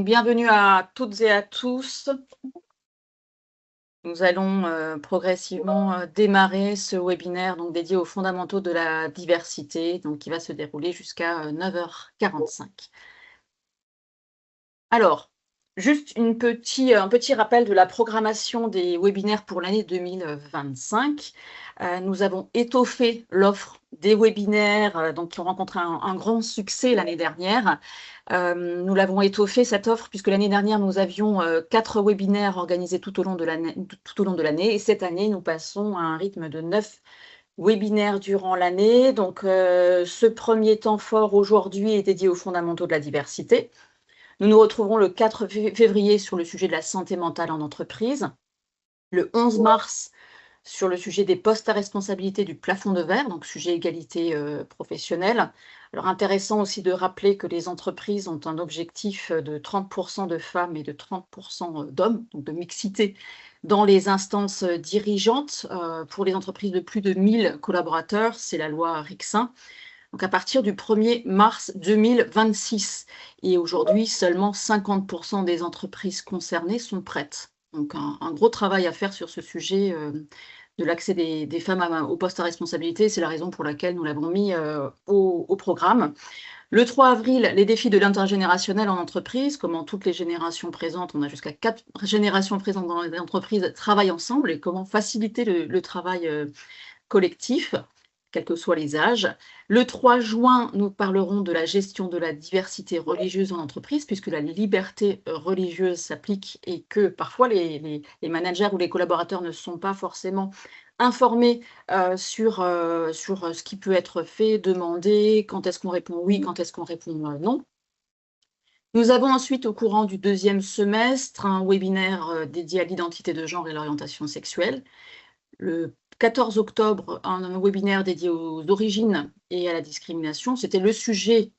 Bienvenue à toutes et à tous. Nous allons progressivement démarrer ce webinaire donc, dédié aux fondamentaux de la diversité, donc, qui va se dérouler jusqu'à 9h45. Alors, juste un petit rappel de la programmation des webinaires pour l'année 2025. Nous avons étoffé l'offre des webinaires donc, qui ont rencontré un grand succès l'année dernière. Nous l'avons étoffé cette offre puisque l'année dernière, nous avions 4 webinaires organisés tout au long de l'année. Et cette année, nous passons à un rythme de 9 webinaires durant l'année. Donc, ce premier temps fort aujourd'hui est dédié aux fondamentaux de la diversité. Nous nous retrouverons le 4 février sur le sujet de la santé mentale en entreprise, le 11 mars sur le sujet des postes à responsabilité du plafond de verre, donc sujet égalité professionnelle. Alors intéressant aussi de rappeler que les entreprises ont un objectif de 30% de femmes et de 30% d'hommes, donc de mixité dans les instances dirigeantes. Pour les entreprises de plus de 1000 collaborateurs, c'est la loi Rixin. Donc à partir du 1er mars 2026. Et aujourd'hui, seulement 50% des entreprises concernées sont prêtes. Donc un gros travail à faire sur ce sujet de l'accès des femmes aux postes à responsabilité. C'est la raison pour laquelle nous l'avons mis au programme. Le 3 avril, les défis de l'intergénérationnel en entreprise. Comment toutes les générations présentes, on a jusqu'à 4 générations présentes dans les entreprises, travaillent ensemble et comment faciliter le travail collectif, quels que soient les âges. Le 3 juin, nous parlerons de la gestion de la diversité religieuse en entreprise, puisque la liberté religieuse s'applique et que parfois les managers ou les collaborateurs ne sont pas forcément informés sur ce qui peut être fait, demandé, quand est-ce qu'on répond oui, quand est-ce qu'on répond non. Nous avons ensuite, au courant du 2e semestre, un webinaire dédié à l'identité de genre et l'orientation sexuelle. Le 14 octobre, un webinaire dédié aux origines et à la discrimination. C'était le sujet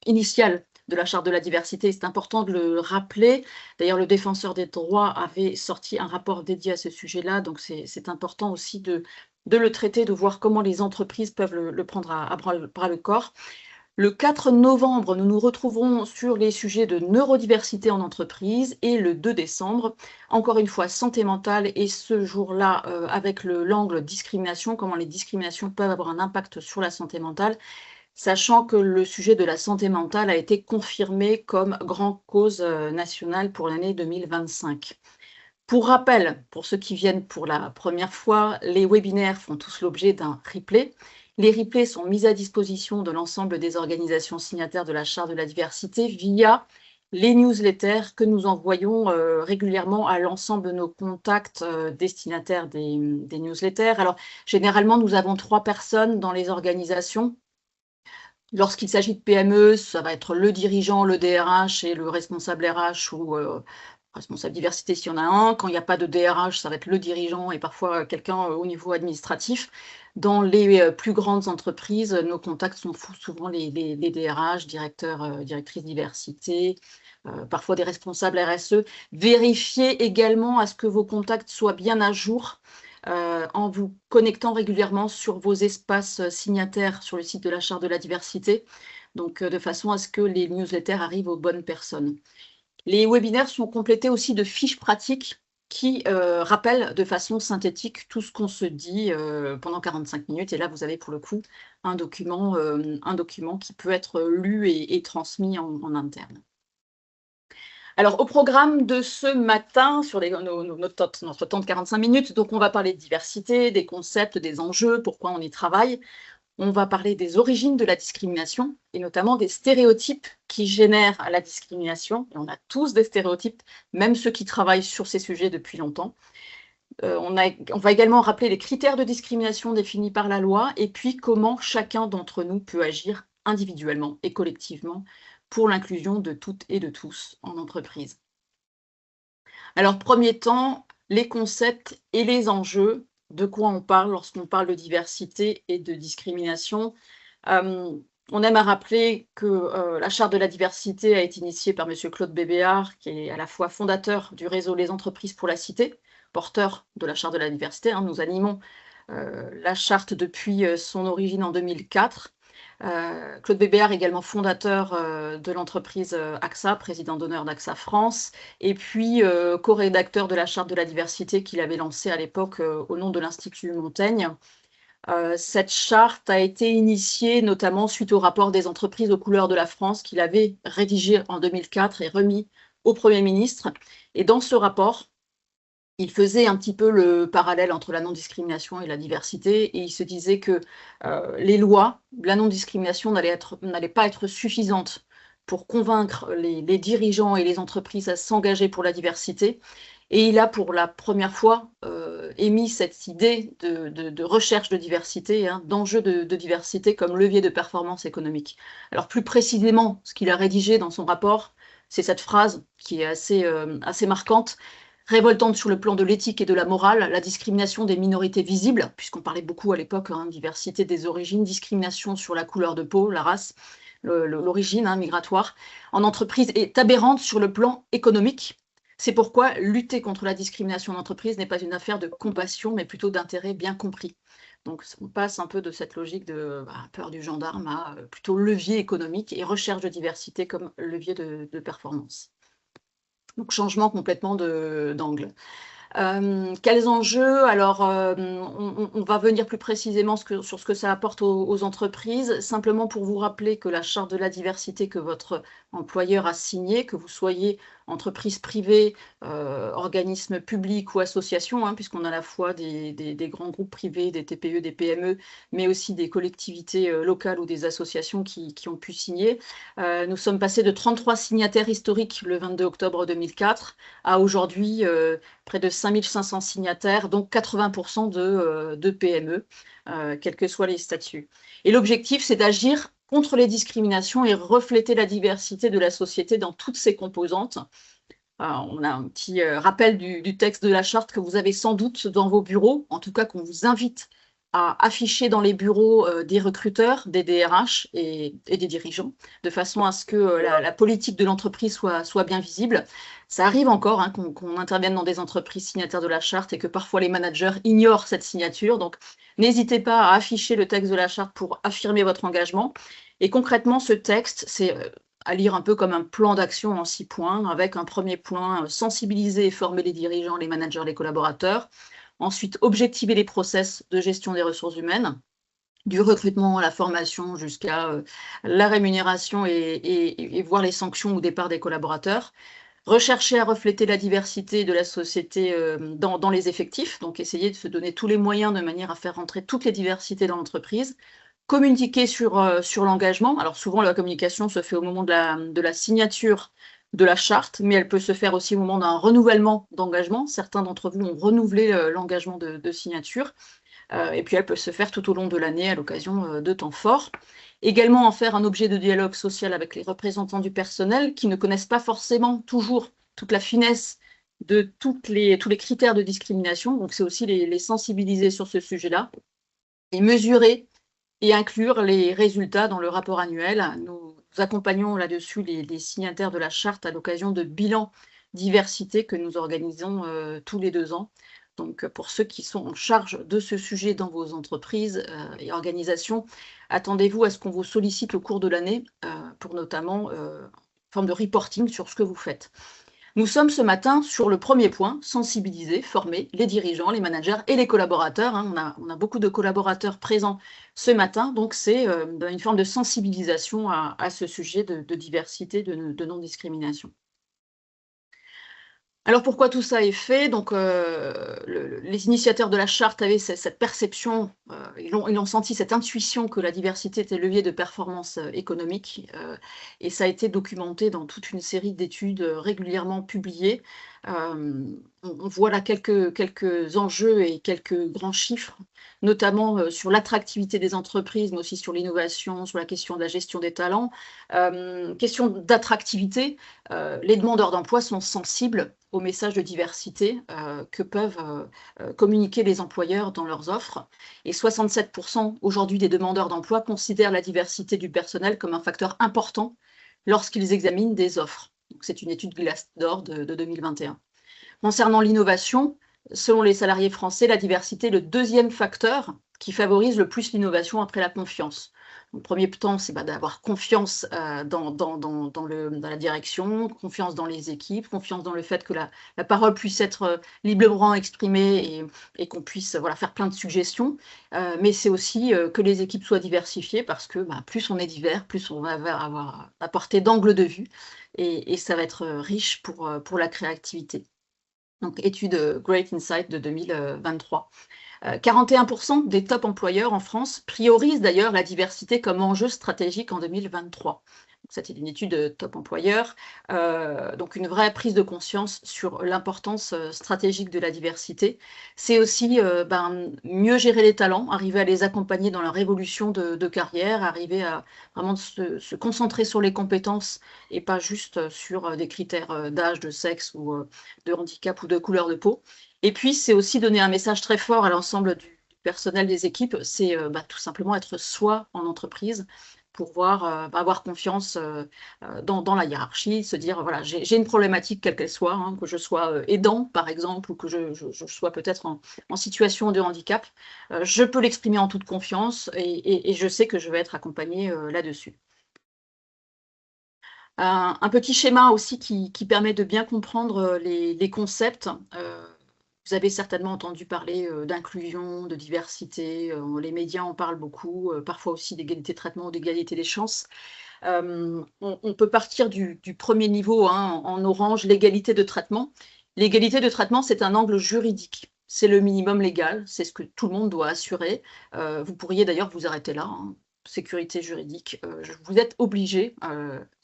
initial de la charte de la diversité. C'est important de le rappeler. D'ailleurs, le défenseur des droits avait sorti un rapport dédié à ce sujet-là. Donc, c'est important aussi de le traiter, de voir comment les entreprises peuvent le prendre à bras le corps. Le 4 novembre, nous nous retrouverons sur les sujets de neurodiversité en entreprise et le 2 décembre, encore une fois, santé mentale et ce jour-là, avec l'angle discrimination, comment les discriminations peuvent avoir un impact sur la santé mentale, sachant que le sujet de la santé mentale a été confirmé comme grande cause nationale pour l'année 2025. Pour rappel, pour ceux qui viennent pour la première fois, les webinaires font tous l'objet d'un replay. Les replays sont mis à disposition de l'ensemble des organisations signataires de la Charte de la diversité via les newsletters que nous envoyons régulièrement à l'ensemble de nos contacts destinataires des newsletters. Alors, généralement, nous avons 3 personnes dans les organisations. Lorsqu'il s'agit de PME, ça va être le dirigeant, le DRH et le responsable RH ou responsable diversité s'il y en a un. Quand il n'y a pas de DRH, ça va être le dirigeant et parfois quelqu'un au niveau administratif. Dans les plus grandes entreprises, nos contacts sont souvent les DRH, directrices diversité, parfois des responsables RSE. Vérifiez également à ce que vos contacts soient bien à jour en vous connectant régulièrement sur vos espaces signataires sur le site de la Charte de la diversité, donc de façon à ce que les newsletters arrivent aux bonnes personnes. Les webinaires sont complétés aussi de fiches pratiques qui rappellent de façon synthétique tout ce qu'on se dit pendant 45 minutes. Et là, vous avez pour le coup un document qui peut être lu et transmis en interne. Alors, au programme de ce matin, sur notre temps de 45 minutes, donc on va parler de diversité, des concepts, des enjeux, pourquoi on y travaille. On va parler des origines de la discrimination et notamment des stéréotypes qui génèrent la discrimination. Et on a tous des stéréotypes, même ceux qui travaillent sur ces sujets depuis longtemps. On va également rappeler les critères de discrimination définis par la loi et puis comment chacun d'entre nous peut agir individuellement et collectivement pour l'inclusion de toutes et de tous en entreprise. Alors, premier temps, les concepts et les enjeux. De quoi on parle lorsqu'on parle de diversité et de discrimination. On aime à rappeler que la Charte de la diversité a été initiée par monsieur Claude Bébéar, qui est à la fois fondateur du réseau Les Entreprises pour la Cité, porteur de la Charte de la diversité. Nous animons la charte depuis son origine en 2004. Claude Bébéar, également fondateur de l'entreprise AXA, président d'honneur d'AXA France, et puis co-rédacteur de la Charte de la diversité qu'il avait lancée à l'époque au nom de l'Institut Montaigne. Cette charte a été initiée notamment suite au rapport des entreprises aux couleurs de la France qu'il avait rédigé en 2004 et remis au Premier ministre. Et dans ce rapport, il faisait un petit peu le parallèle entre la non-discrimination et la diversité, et il se disait que les lois, la non-discrimination n'allait pas être suffisante pour convaincre les dirigeants et les entreprises à s'engager pour la diversité. Et il a pour la première fois émis cette idée de recherche de diversité, hein, d'enjeu de diversité comme levier de performance économique. Alors plus précisément, ce qu'il a rédigé dans son rapport, c'est cette phrase qui est assez marquante. Révoltante sur le plan de l'éthique et de la morale, la discrimination des minorités visibles, puisqu'on parlait beaucoup à l'époque, hein, diversité des origines, discrimination sur la couleur de peau, la race, l'origine migratoire, en entreprise est aberrante sur le plan économique. C'est pourquoi lutter contre la discrimination en entreprise n'est pas une affaire de compassion, mais plutôt d'intérêt bien compris. Donc on passe un peu de cette logique de peur du gendarme à plutôt levier économique et recherche de diversité comme levier de performance. Donc changement complètement d'angle. Quels enjeux? Alors, on va venir plus précisément sur ce que ça apporte aux entreprises. Simplement pour vous rappeler que la charte de la diversité que votre employeur a signée, que vous soyez entreprise privée, organisme public ou association, hein, puisqu'on a à la fois des grands groupes privés, des TPE, des PME, mais aussi des collectivités locales ou des associations qui ont pu signer. Nous sommes passés de 33 signataires historiques le 22 octobre 2004 à aujourd'hui près de 5500 signataires, donc 80% de PME, quels que soient les statuts. Et l'objectif, c'est d'agir contre les discriminations et refléter la diversité de la société dans toutes ses composantes. On a un petit rappel du texte de la charte que vous avez sans doute dans vos bureaux, en tout cas qu'on vous invite à afficher dans les bureaux des recruteurs, des DRH et des dirigeants, de façon à ce que la politique de l'entreprise soit bien visible. Ça arrive encore hein, qu'on intervienne dans des entreprises signataires de la charte et que parfois les managers ignorent cette signature. Donc, n'hésitez pas à afficher le texte de la charte pour affirmer votre engagement. Et concrètement, ce texte, c'est à lire un peu comme un plan d'action en 6 points, avec un premier point, sensibiliser et former les dirigeants, les managers, les collaborateurs. Ensuite, objectiver les process de gestion des ressources humaines, du recrutement à la formation jusqu'à la rémunération et voir les sanctions ou départ des collaborateurs. Rechercher à refléter la diversité de la société dans les effectifs, donc essayer de se donner tous les moyens de manière à faire rentrer toutes les diversités dans l'entreprise. Communiquer sur l'engagement. Alors souvent, la communication se fait au moment de la signature de la charte, mais elle peut se faire aussi au moment d'un renouvellement d'engagement. Certains d'entre vous ont renouvelé l'engagement de signature. Et puis elle peut se faire tout au long de l'année à l'occasion de temps forts. Également en faire un objet de dialogue social avec les représentants du personnel qui ne connaissent pas forcément toujours toute la finesse de tous les critères de discrimination. Donc c'est aussi les sensibiliser sur ce sujet-là et mesurer et inclure les résultats dans le rapport annuel. Nous accompagnons là-dessus les signataires de la charte à l'occasion de bilans diversité que nous organisons tous les 2 ans. Donc, pour ceux qui sont en charge de ce sujet dans vos entreprises et organisations, attendez-vous à ce qu'on vous sollicite au cours de l'année pour notamment une forme de reporting sur ce que vous faites. Nous sommes ce matin sur le premier point, sensibiliser, former les dirigeants, les managers et les collaborateurs. Hein. On a beaucoup de collaborateurs présents ce matin, donc c'est une forme de sensibilisation à ce sujet de diversité, de non-discrimination. Alors pourquoi tout ça est fait? Donc les initiateurs de la charte avaient cette perception, ils ont senti cette intuition que la diversité était levier de performance économique, et ça a été documenté dans toute une série d'études régulièrement publiées. On voit là quelques enjeux et quelques grands chiffres, notamment sur l'attractivité des entreprises, mais aussi sur l'innovation, sur la question de la gestion des talents. Question d'attractivité, les demandeurs d'emploi sont sensibles aux messages de diversité que peuvent communiquer les employeurs dans leurs offres. Et 67% aujourd'hui des demandeurs d'emploi considèrent la diversité du personnel comme un facteur important lorsqu'ils examinent des offres. C'est une étude Glassdoor de 2021. Concernant l'innovation, selon les salariés français, la diversité est le 2e facteur qui favorise le plus l'innovation après la confiance. Le premier temps, c'est d'avoir confiance dans la direction, confiance dans les équipes, confiance dans le fait que la parole puisse être librement exprimée et qu'on puisse faire plein de suggestions. Mais c'est aussi que les équipes soient diversifiées parce que plus on est divers, plus on va avoir apporté d'angles de vue et ça va être riche pour la créativité. Donc, étude Great Insight de 2023. 41% des top employeurs en France priorisent d'ailleurs la diversité comme enjeu stratégique en 2023. C'était une étude de top employeurs, donc une vraie prise de conscience sur l'importance stratégique de la diversité. C'est aussi mieux gérer les talents, arriver à les accompagner dans leur évolution de carrière, arriver à vraiment se concentrer sur les compétences et pas juste sur des critères d'âge, de sexe ou de handicap ou de couleur de peau. Et puis, c'est aussi donner un message très fort à l'ensemble du personnel des équipes, c'est tout simplement être soi en entreprise pour avoir confiance dans la hiérarchie, se dire, voilà, j'ai une problématique quelle qu'elle soit, hein, que je sois aidant, par exemple, ou que je sois peut-être en situation de handicap, je peux l'exprimer en toute confiance et je sais que je vais être accompagnée là-dessus. Un petit schéma aussi qui permet de bien comprendre les concepts. Vous avez certainement entendu parler d'inclusion, de diversité. Les médias en parlent beaucoup, parfois aussi d'égalité de traitement ou d'égalité des chances. On peut partir du premier niveau, hein, en orange, l'égalité de traitement. L'égalité de traitement, c'est un angle juridique. C'est le minimum légal, c'est ce que tout le monde doit assurer. Vous pourriez d'ailleurs vous arrêter là, hein. Sécurité juridique, vous êtes obligés,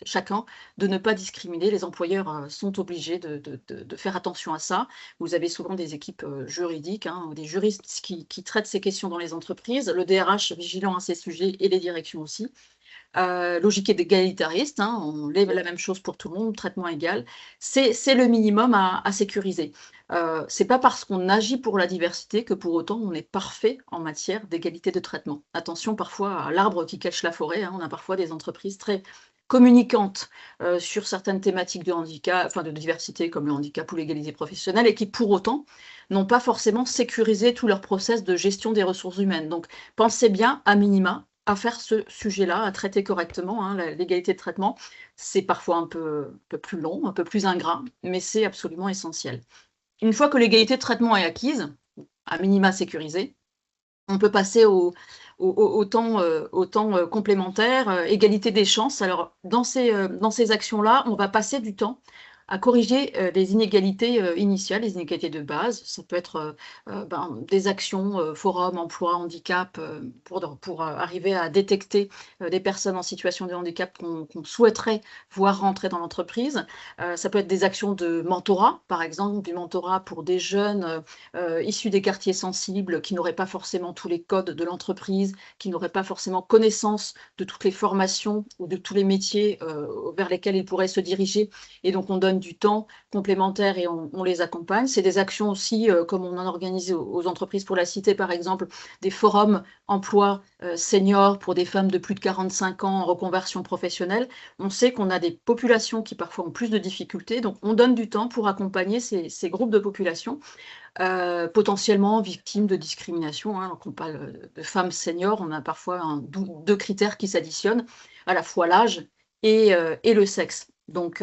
chacun, de ne pas discriminer. Les employeurs sont obligés de faire attention à ça. Vous avez souvent des équipes juridiques, hein, des juristes qui traitent ces questions dans les entreprises, le DRH vigilant à ces sujets et les directions aussi. Logique égalitariste, hein, on lève la même chose pour tout le monde, traitement égal. C'est le minimum à sécuriser. C'est pas parce qu'on agit pour la diversité que pour autant on est parfait en matière d'égalité de traitement. Attention parfois à l'arbre qui cache la forêt, hein, on a parfois des entreprises très communicantes sur certaines thématiques de handicap, enfin de diversité comme le handicap ou l'égalité professionnelle et qui pour autant n'ont pas forcément sécurisé tout leur process de gestion des ressources humaines. Donc pensez bien à minima à faire ce sujet-là, à traiter correctement, hein, l'égalité de traitement. C'est parfois un peu plus long, un peu plus ingrat, mais c'est absolument essentiel. Une fois que l'égalité de traitement est acquise, à minima sécurisée, on peut passer au temps complémentaire, égalité des chances. Alors, dans ces actions-là, on va passer du temps à corriger les inégalités initiales, les inégalités de base. Ça peut être des actions, forum, emploi, handicap, pour arriver à détecter des personnes en situation de handicap qu'on souhaiterait voir rentrer dans l'entreprise. Ça peut être des actions de mentorat, par exemple, du mentorat pour des jeunes issus des quartiers sensibles qui n'auraient pas forcément tous les codes de l'entreprise, qui n'auraient pas forcément connaissance de toutes les formations ou de tous les métiers vers lesquels ils pourraient se diriger. Et donc, on donne du temps complémentaire et on les accompagne. C'est des actions aussi, comme on en organise aux entreprises pour la cité, par exemple, des forums emploi seniors pour des femmes de plus de 45 ans en reconversion professionnelle. On sait qu'on a des populations qui parfois ont plus de difficultés, donc on donne du temps pour accompagner ces groupes de population potentiellement victimes de discrimination, hein. Quand on parle de femmes seniors, on a parfois deux critères qui s'additionnent, à la fois l'âge et le sexe. Donc,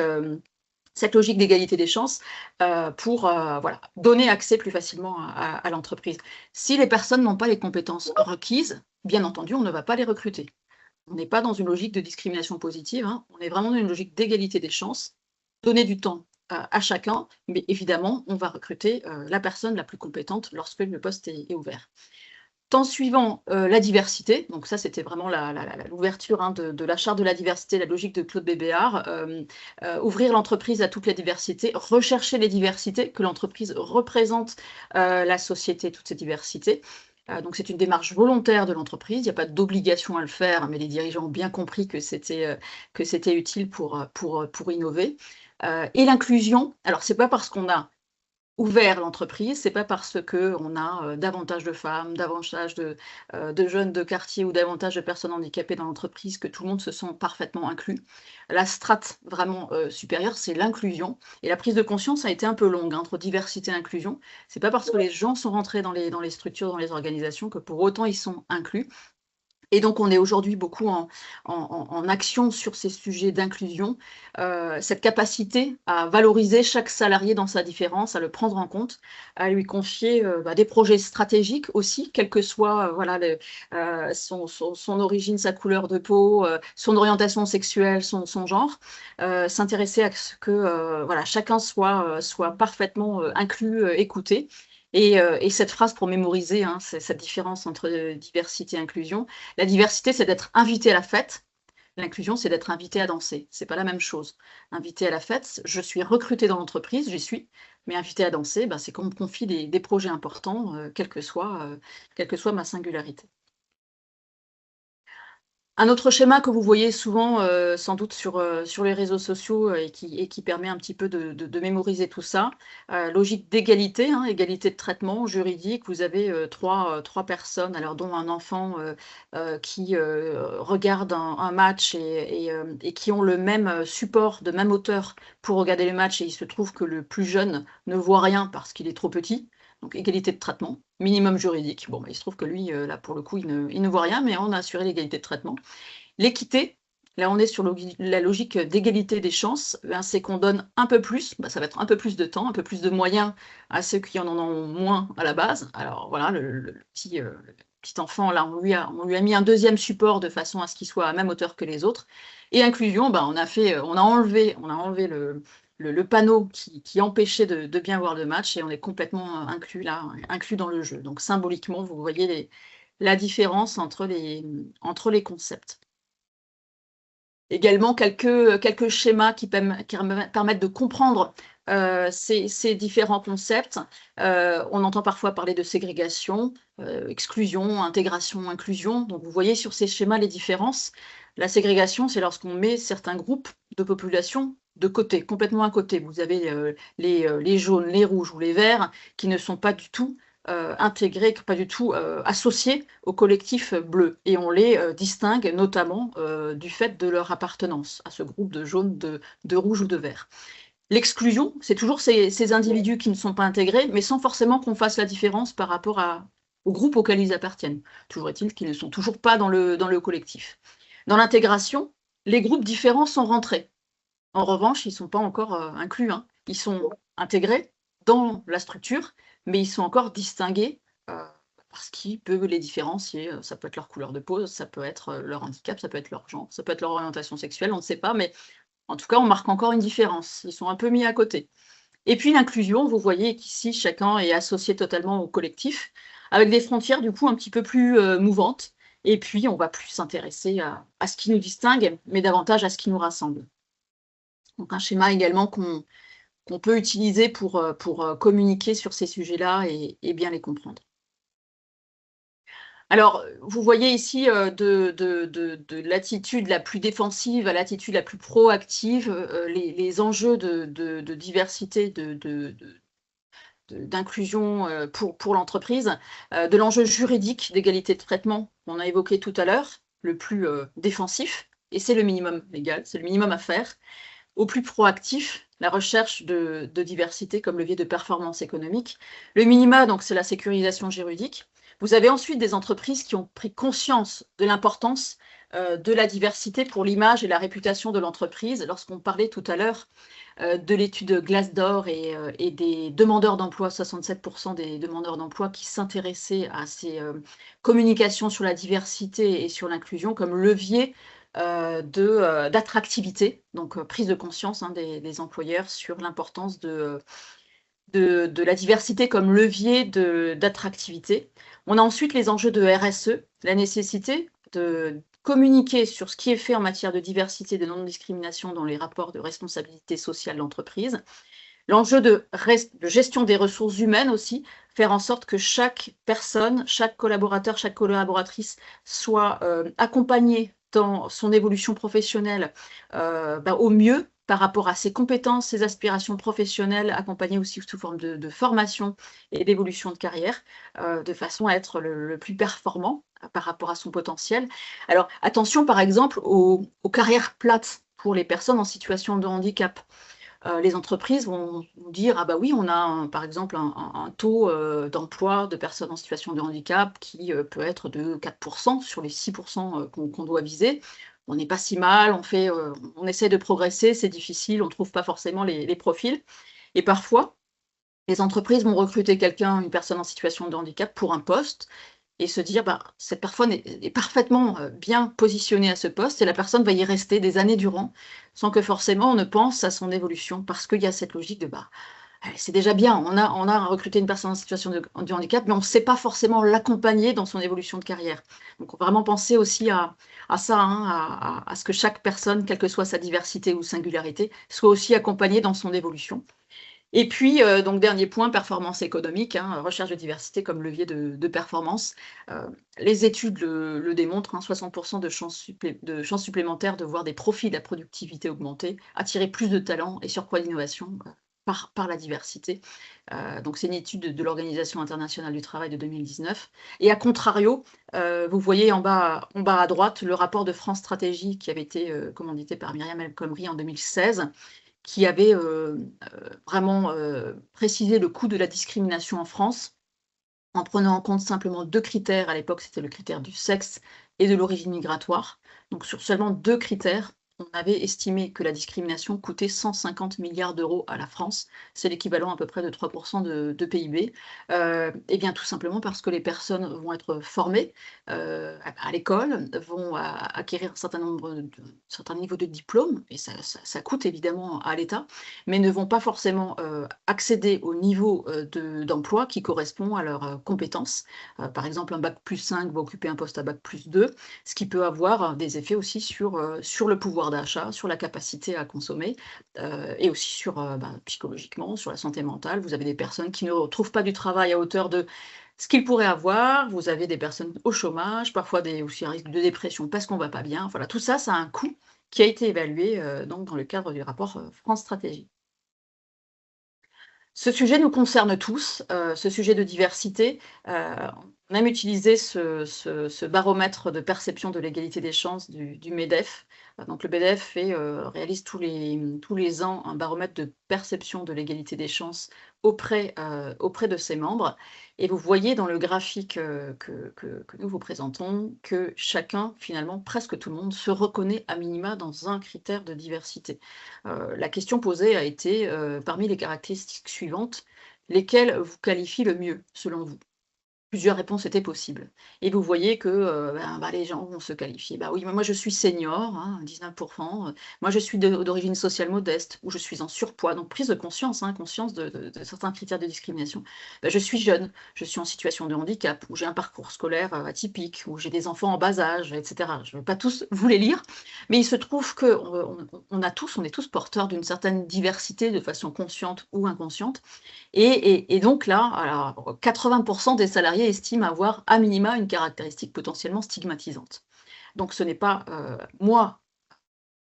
cette logique d'égalité des chances pour donner accès plus facilement à l'entreprise. Si les personnes n'ont pas les compétences requises, bien entendu, on ne va pas les recruter. On n'est pas dans une logique de discrimination positive, hein. On est vraiment dans une logique d'égalité des chances, donner du temps à chacun, mais évidemment, on va recruter la personne la plus compétente lorsque le poste est ouvert. Temps suivant, la diversité, donc ça c'était vraiment l'ouverture, hein, de la charte de la diversité, la logique de Claude Bébéar. Ouvrir l'entreprise à toute la diversité, rechercher les diversités, que l'entreprise représente la société, toutes ces diversités. Donc c'est une démarche volontaire de l'entreprise, il n'y a pas d'obligation à le faire, mais les dirigeants ont bien compris que c'était utile pour innover. Et l'inclusion, alors c'est pas parce qu'on a ouvert l'entreprise, c'est pas parce qu'on a davantage de femmes, davantage de jeunes de quartier ou davantage de personnes handicapées dans l'entreprise que tout le monde se sent parfaitement inclus. La strate vraiment supérieure, c'est l'inclusion. Et la prise de conscience a été un peu longue entre diversité et inclusion. C'est pas parce que les gens sont rentrés dans les structures, dans les organisations, que pour autant ils sont inclus. Et donc, on est aujourd'hui beaucoup en action sur ces sujets d'inclusion, cette capacité à valoriser chaque salarié dans sa différence, à le prendre en compte, à lui confier des projets stratégiques aussi, quel que soit voilà, son origine, sa couleur de peau, son orientation sexuelle, son genre, s'intéresser à ce que voilà, chacun soit parfaitement inclus, écouté. Et cette phrase pour mémoriser hein, cette différence entre diversité et inclusion, la diversité, c'est d'être invité à la fête. L'inclusion, c'est d'être invité à danser. C'est pas la même chose. Invité à la fête, je suis recrutée dans l'entreprise, j'y suis, mais invité à danser, c'est qu'on me confie des projets importants, quelle que soit ma singularité. Un autre schéma que vous voyez souvent, sans doute sur les réseaux sociaux et qui permet un petit peu de mémoriser tout ça, logique d'égalité, hein, égalité de traitement juridique. Vous avez trois personnes, alors dont un enfant qui regarde un match et qui ont le même support de même hauteur pour regarder le match et il se trouve que le plus jeune ne voit rien parce qu'il est trop petit. Donc égalité de traitement, minimum juridique. Bon, il se trouve que lui, là, pour le coup, il ne voit rien, mais on a assuré l'égalité de traitement. L'équité, là, on est sur la logique d'égalité des chances, c'est qu'on donne un peu plus, ça va être un peu plus de temps, un peu plus de moyens à ceux qui en ont moins à la base. Alors voilà, le petit enfant, là, on lui a mis un deuxième support de façon à ce qu'il soit à même hauteur que les autres. Et inclusion, on a enlevé le panneau qui empêchait de bien voir le match et on est complètement inclus là, inclus dans le jeu. Donc symboliquement, vous voyez la différence entre les concepts. Également quelques schémas qui permettent de comprendre ces différents concepts. On entend parfois parler de ségrégation, exclusion, intégration, inclusion. Donc vous voyez sur ces schémas les différences. La ségrégation, c'est lorsqu'on met certains groupes de population de côté, complètement à côté. Vous avez les jaunes, les rouges ou les verts qui ne sont pas du tout intégrés, pas du tout associés au collectif bleu. Et on les distingue notamment du fait de leur appartenance à ce groupe de jaune, de rouge ou de vert. L'exclusion, c'est toujours ces individus qui ne sont pas intégrés, mais sans forcément qu'on fasse la différence par rapport au groupe auquel ils appartiennent. Toujours est-il qu'ils ne sont toujours pas dans le collectif. Dans l'intégration, les groupes différents sont rentrés. En revanche, ils ne sont pas encore inclus. Hein. Ils sont intégrés dans la structure, mais ils sont encore distingués parce qui peut les différencier. Ça peut être leur couleur de peau, ça peut être leur handicap, ça peut être leur genre, ça peut être leur orientation sexuelle, on ne sait pas, mais en tout cas, on marque encore une différence. Ils sont un peu mis à côté. Et puis l'inclusion, vous voyez qu'ici, chacun est associé totalement au collectif, avec des frontières du coup un petit peu plus mouvantes. Et puis, on va plus s'intéresser à ce qui nous distingue, mais davantage à ce qui nous rassemble. Donc un schéma également qu'on peut utiliser pour communiquer sur ces sujets-là et bien les comprendre. Alors, vous voyez ici de l'attitude la plus défensive à l'attitude la plus proactive, les enjeux de diversité, d'inclusion pour l'entreprise, de l'enjeu juridique d'égalité de traitement qu'on a évoqué tout à l'heure, le plus défensif, et c'est le minimum légal, c'est le minimum à faire, au plus proactif, la recherche de diversité comme levier de performance économique. Le minima, donc, c'est la sécurisation juridique. Vous avez ensuite des entreprises qui ont pris conscience de l'importance de la diversité pour l'image et la réputation de l'entreprise. Lorsqu'on parlait tout à l'heure de l'étude Glassdoor et des demandeurs d'emploi, 67% des demandeurs d'emploi qui s'intéressaient à ces communications sur la diversité et sur l'inclusion comme levier d'attractivité, donc prise de conscience hein, des employeurs sur l'importance de la diversité comme levier d'attractivité. On a ensuite les enjeux de RSE, la nécessité de communiquer sur ce qui est fait en matière de diversité et de non-discrimination dans les rapports de responsabilité sociale de l'entreprise. L'enjeu de gestion des ressources humaines aussi, faire en sorte que chaque personne, chaque collaborateur, chaque collaboratrice soit accompagnée dans son évolution professionnelle au mieux par rapport à ses compétences, ses aspirations professionnelles, accompagné aussi sous forme de formation et d'évolution de carrière, de façon à être le plus performant par rapport à son potentiel. Alors attention par exemple aux carrières plates pour les personnes en situation de handicap. Les entreprises vont dire: «Ah bah oui, on a par exemple un taux, d'emploi de personnes en situation de handicap qui, peut être de 4 sur les 6 qu'on doit viser. On n'est pas si mal, on essaie de progresser, c'est difficile, on ne trouve pas forcément les profils» et parfois, les entreprises vont recruter une personne en situation de handicap pour un poste et se dire: «Bah, cette personne est parfaitement, bien positionnée à ce poste et la personne va y rester des années durant», sans que forcément on ne pense à son évolution. Parce qu'il y a cette logique de, bah, c'est déjà bien, on a recruté une personne en situation de handicap, mais on ne sait pas forcément l'accompagner dans son évolution de carrière. Donc faut vraiment penser aussi à ça, hein, à ce que chaque personne, quelle que soit sa diversité ou singularité, soit aussi accompagnée dans son évolution. Et puis, donc dernier point, performance économique, hein, recherche de diversité comme levier de performance. Les études le démontrent, hein, 60 de chances supplémentaires de voir des profils à productivité augmenter, attirer plus de talents et surcroît d'innovation, par la diversité. Donc c'est une étude de l'Organisation internationale du travail de 2019 et à contrario, vous voyez en bas à droite, le rapport de France Stratégie qui avait été, commandité par Myriam El Khomri en 2016 qui avait, vraiment, précisé le coût de la discrimination en France, en prenant en compte simplement 2 critères. À l'époque, c'était le critère du sexe et de l'origine migratoire. Donc sur seulement 2 critères, on avait estimé que la discrimination coûtait 150 milliards d'euros à la France. C'est l'équivalent à peu près de 3 de PIB. Et bien tout simplement parce que les personnes vont être formées, à l'école, vont acquérir certain niveau de diplôme et ça coûte évidemment à l'État, mais ne vont pas forcément, accéder au niveau, d'emploi qui correspond à leurs, compétences. Par exemple, un bac+5 va occuper un poste à bac+2, ce qui peut avoir des effets aussi sur le pouvoir d'achat, sur la capacité à consommer, et aussi sur, psychologiquement, sur la santé mentale. Vous avez des personnes qui ne retrouvent pas du travail à hauteur de ce qu'ils pourraient avoir. Vous avez des personnes au chômage, parfois aussi un risque de dépression parce qu'on va pas bien. Voilà, tout ça, ça a un coût qui a été évalué, donc dans le cadre du rapport, France Stratégie. Ce sujet nous concerne tous, ce sujet de diversité. On aime utiliser ce baromètre de perception de l'égalité des chances du MEDEF. Donc le MEDEF réalise tous les ans un baromètre de perception de l'égalité des chances auprès de ses membres et vous voyez dans le graphique, que nous vous présentons que chacun, finalement, presque tout le monde, se reconnaît à minima dans un critère de diversité. La question posée a été, parmi les caractéristiques suivantes, lesquelles vous qualifient le mieux, selon vous? Plusieurs réponses étaient possibles et vous voyez que, les gens vont se qualifier. Bah, oui, moi je suis senior, hein, 19 moi je suis d'origine sociale modeste ou je suis en surpoids, donc prise de conscience, hein, conscience de certains critères de discrimination. Bah, je suis jeune, je suis en situation de handicap ou j'ai un parcours scolaire, atypique ou j'ai des enfants en bas âge et cetera. Je ne vais pas tous vous les lire, mais il se trouve on est tous porteurs d'une certaine diversité de façon consciente ou inconsciente et donc là, alors 80 des salariés estiment avoir à minima une caractéristique potentiellement stigmatisante. Donc ce n'est pas, moi,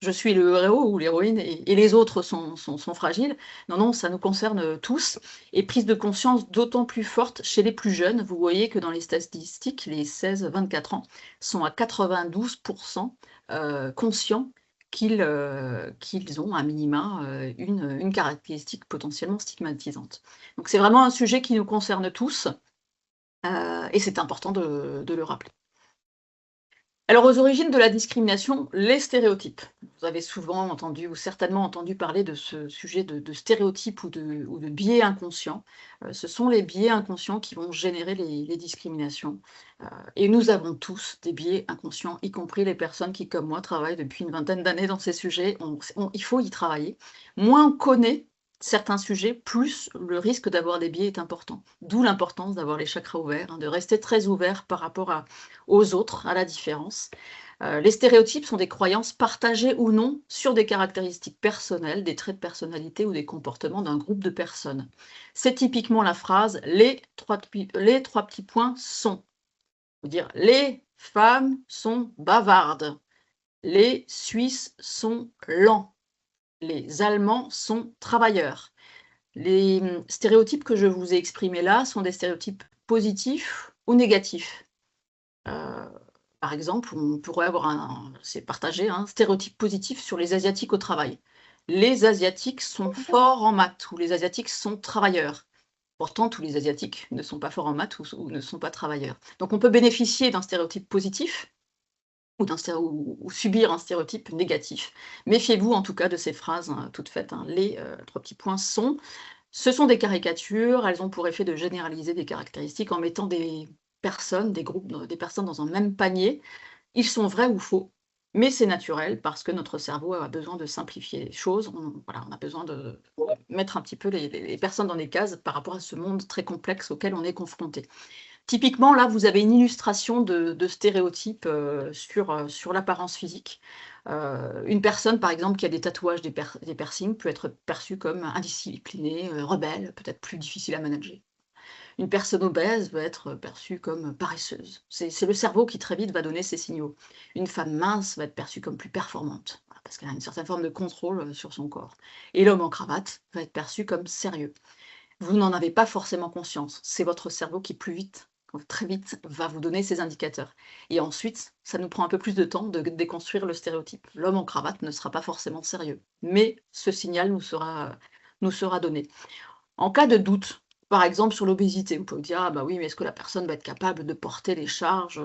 je suis le héros ou l'héroïne et les autres sont fragiles. Non, non, ça nous concerne, tous et prise de conscience d'autant plus forte chez les plus jeunes. Vous voyez que dans les statistiques, les 16-24 ans sont à 92 conscients qu'ils ont à minima, une caractéristique potentiellement stigmatisante. Donc c'est vraiment un sujet qui nous concerne tous, et c'est important de le rappeler. Alors, aux origines de la discrimination, les stéréotypes. Vous avez souvent entendu ou certainement entendu parler de ce sujet de stéréotypes ou de biais inconscients. Ce sont les biais inconscients qui vont générer les discriminations. Et nous avons tous des biais inconscients, y compris les personnes qui, comme moi, travaillent depuis une vingtaine d'années dans ces sujets. Il faut y travailler. Moins on connaît certains sujets, plus le risque d'avoir des biais est important. D'où l'importance d'avoir les chakras ouverts, hein, de rester très ouvert par rapport aux autres, à la différence. Les stéréotypes sont des croyances partagées ou non sur des caractéristiques personnelles, des traits de personnalité ou des comportements d'un groupe de personnes. C'est typiquement la phrase les trois petits points sont. Vous dire les femmes sont bavardes, les Suisses sont lents. Les Allemands sont travailleurs. Les stéréotypes que je vous ai exprimés là sont des stéréotypes positifs ou négatifs. Heu, Par exemple, on pourrait avoir c'est partagé, un stéréotype positif sur les Asiatiques au travail. Les Asiatiques sont forts en maths ou les Asiatiques sont travailleurs. Pourtant, tous les Asiatiques ne sont pas forts en maths ou ne sont pas travailleurs. Donc on peut bénéficier d'un stéréotype positif ou subir un stéréotype négatif. Méfiez-vous en tout cas de ces phrases, toutes faites, les, 3 petits points sont. Ce sont des caricatures, elles ont pour effet de généraliser des caractéristiques en mettant des personnes, des groupes, des personnes dans un même panier. Ils sont vrais ou faux, mais c'est naturel parce que notre cerveau a besoin de simplifier les choses. Voilà, on a besoin de mettre un petit peu les personnes dans des cases par rapport à ce monde très complexe auquel on est confronté. Typiquement, là, vous avez une illustration de stéréotypes, sur l'apparence physique. Une personne, par exemple, qui a des tatouages, des piercings, peut être perçue comme indisciplinée, rebelle, peut-être plus difficile à manager. Une personne obèse va être perçue comme paresseuse. C'est le cerveau qui très vite va donner ces signaux. Une femme mince va être perçue comme plus performante, voilà, parce qu'elle a une certaine forme de contrôle, sur son corps. Et l'homme en cravate va être perçu comme sérieux. Vous n'en avez pas forcément conscience. C'est votre cerveau qui très vite, va vous donner ces indicateurs. Et ensuite, ça nous prend un peu plus de temps de déconstruire le stéréotype. L'homme en cravate ne sera pas forcément sérieux, mais ce signal nous sera donné. En cas de doute, par exemple sur l'obésité, vous pouvez vous dire: «Ah bah oui, mais est-ce que la personne va être capable de porter les charges,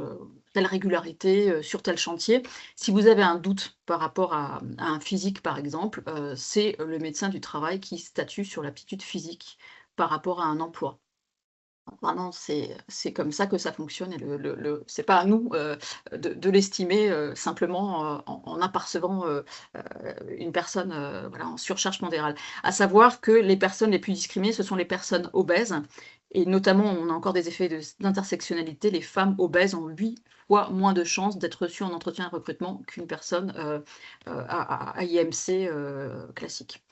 telle régularité, sur tel chantier?» Si vous avez un doute par rapport à un physique, par exemple, c'est le médecin du travail qui statue sur l'aptitude physique par rapport à un emploi. Vraiment, c'est comme ça que ça fonctionne et le c'est pas à nous, de l'estimer, simplement, en apercevant, une personne, voilà, en surcharge pondérale. À savoir que les personnes les plus discriminées, ce sont les personnes obèses et notamment, on a encore des effets d'intersectionnalité. Les femmes obèses ont 8 fois moins de chances d'être reçues en entretien de recrutement qu'une personne, à IMC, classique.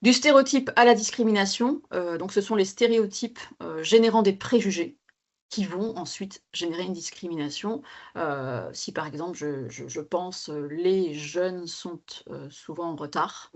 Du stéréotype à la discrimination, donc ce sont les stéréotypes, générant des préjugés qui vont ensuite générer une discrimination. Si par exemple je pense, les jeunes sont, souvent en retard.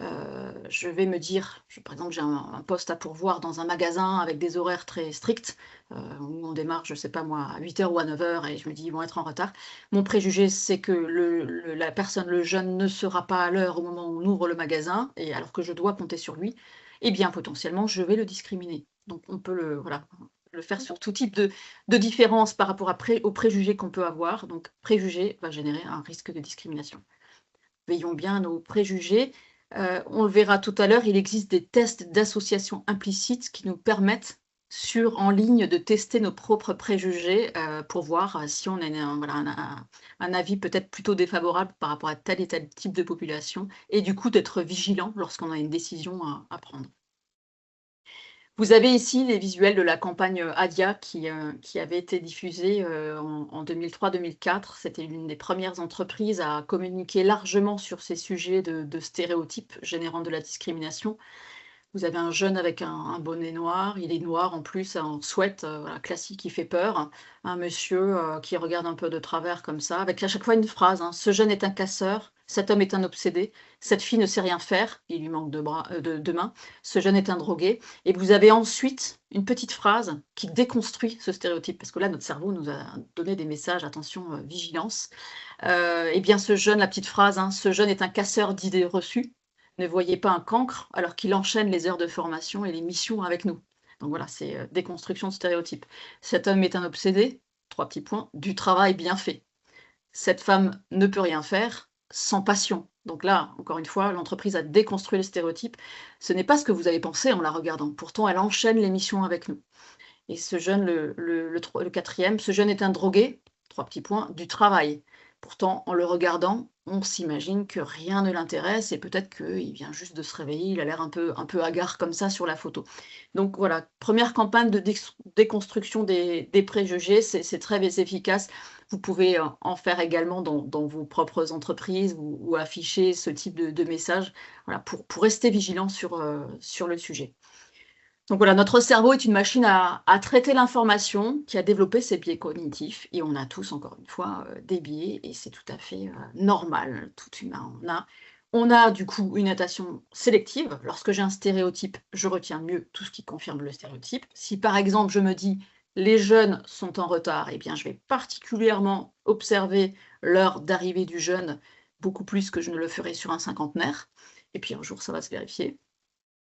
Je vais me dire, par exemple, j'ai un poste à pourvoir dans un magasin avec des horaires très stricts, où on démarre, je ne sais pas moi, à 8 heures ou à 9 heures et je me dis: «Ils vont être en retard». Mon préjugé, c'est que la personne, le jeune ne sera pas à l'heure au moment où on ouvre le magasin et alors que je dois compter sur lui, eh bien potentiellement je vais le discriminer. Donc on peut voilà, le faire sur tout type de différence par rapport aux préjugés qu'on peut avoir. Donc préjugé va générer un risque de discrimination. Veillons bien à nos préjugés. On le verra tout à l'heure, il existe des tests d'association implicite qui nous permettent en ligne de tester nos propres préjugés, pour voir, si on a voilà, un avis peut-être plutôt défavorable par rapport à tel et tel type de population et du coup d'être vigilant lorsqu'on a une décision à prendre. Vous avez ici les visuels de la campagne, ADIA qui avait été diffusée, en 2003-2004. C'était l'une des premières entreprises à communiquer largement sur ces sujets de stéréotypes générant de la discrimination. Vous avez un jeune avec un bonnet noir, il est noir en plus, en sweat, voilà, classique, qui fait peur. Un monsieur, qui regarde un peu de travers comme ça, avec à chaque fois une phrase, hein: «Ce jeune est un casseur, cet homme est un obsédé, cette fille ne sait rien faire, il lui manque de bras, de mains, ce jeune est un drogué» et vous avez ensuite une petite phrase qui déconstruit ce stéréotype, parce que là, notre cerveau nous a donné des messages: «Attention, vigilance». Et bien ce jeune, la petite phrase, hein: «Ce jeune est un casseur d'idées reçues. Ne voyez pas un cancre alors qu'il enchaîne les heures de formation et les missions avec nous». Donc voilà, c'est, déconstruction de stéréotypes. «Cet homme est un obsédé», 3 petits points, «du travail bien fait». «Cette femme ne peut rien faire sans passion». Donc là, encore une fois, l'entreprise a déconstruit les stéréotypes. Ce n'est pas ce que vous avez pensé en la regardant. Pourtant, elle enchaîne les missions avec nous. Et ce jeune, le 4e, ce jeune est un drogué, 3 petits points, du travail. Pourtant, en le regardant, on s'imagine que rien ne l'intéresse et peut-être qu'il vient juste de se réveiller, il a l'air un peu hagard comme ça sur la photo. Donc voilà, première campagne de déconstruction des préjugés, c'est très efficace. Vous pouvez en faire également dans vos propres entreprises ou afficher ce type de message, voilà, pour rester vigilant sur le sujet. Donc voilà, notre cerveau est une machine à traiter l'information, qui a développé ses biais cognitifs et on a tous, encore une fois, des biais et c'est tout à fait, normal. Tout humain en a. On a du coup une notation sélective. Lorsque j'ai un stéréotype, je retiens mieux tout ce qui confirme le stéréotype. Si par exemple je me dis les jeunes sont en retard, eh bien je vais particulièrement observer l'heure d'arrivée du jeune, beaucoup plus que je ne le ferai sur un cinquantenaire. Et puis un jour ça va se vérifier.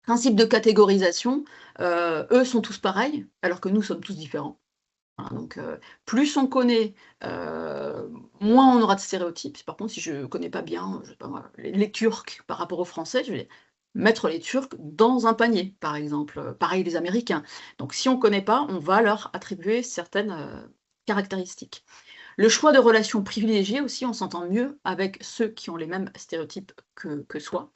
Principe de catégorisation, eux sont tous pareils, alors que nous sommes tous différents. Voilà, donc plus on connaît, moins on aura de stéréotypes. Par contre, si je ne connais pas bien, je sais pas moi, les Turcs par rapport aux Français, je vais mettre les Turcs dans un panier, par exemple, pareil les Américains. Donc si on ne connaît pas, on va leur attribuer certaines, caractéristiques. Le choix de relations privilégiées aussi, on s'entend mieux avec ceux qui ont les mêmes stéréotypes que soi.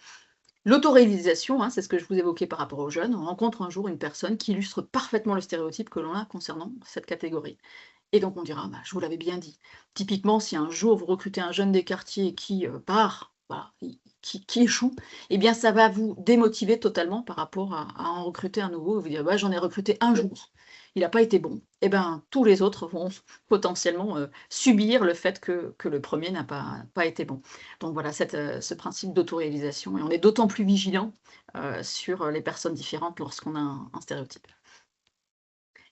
L'autoréalisation, hein, c'est ce que je vous évoquais par rapport aux jeunes. On rencontre un jour une personne qui illustre parfaitement le stéréotype que l'on a concernant cette catégorie. Et donc on dira: «Bah, je vous l'avais bien dit». Typiquement, si un jour vous recrutez un jeune des quartiers qui, part, voilà, qui échoue, eh bien ça va vous démotiver totalement par rapport à en recruter un nouveau. Vous dire: «Bah, j'en ai recruté un jour, il n'a pas été bon». Eh ben, tous les autres vont potentiellement, subir le fait que le premier n'a pas été bon. Donc voilà, ce principe d'autoréalisation, et on est d'autant plus vigilant, sur les personnes différentes lorsqu'on a un stéréotype.